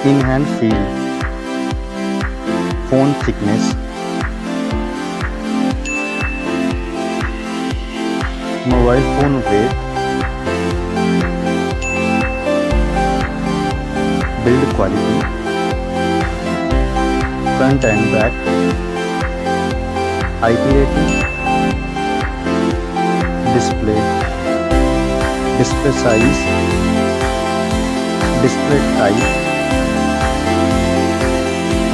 in hand feel, phone thickness, mobile phone weight, build quality, front and back, IP rating, display size, display type,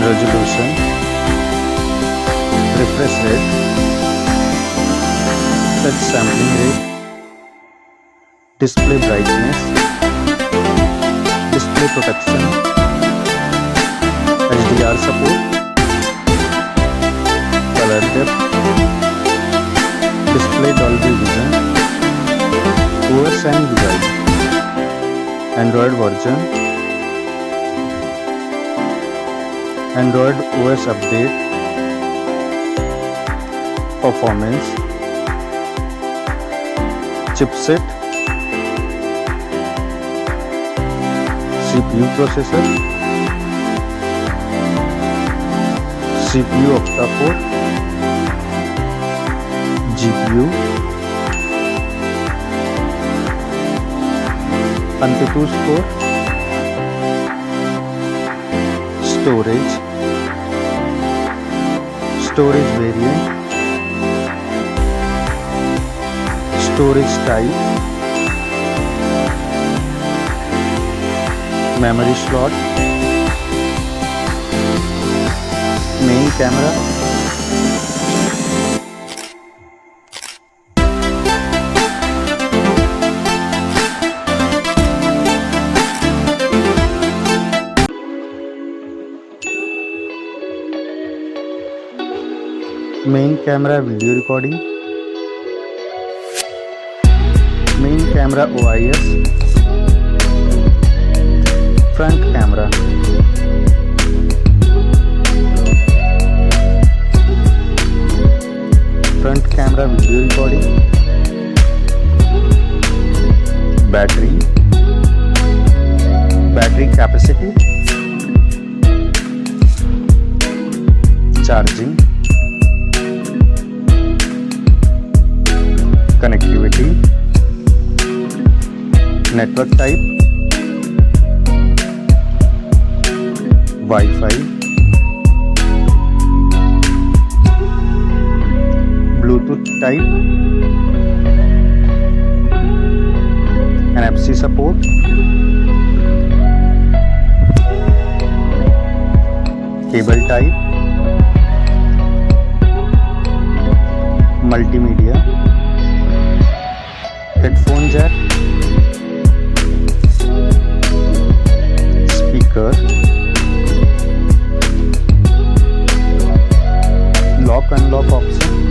resolution, refresh rate, touch sampling rate, display brightness, display protection, HDR support, color depth, display Dolby Vision, OS and UI, Android version, Android OS update, performance, chipset, CPU processor, CPU octa-core, GPU, AnTuTu score, storage variant, storage type, memory slot, main camera, main camera video recording, main camera OIS, front camera, front camera video recording, battery capacity, charging, connectivity, network type, Wi-Fi, Bluetooth type, NFC support, cable type, multimedia, headphone jack, speaker, lock unlock option,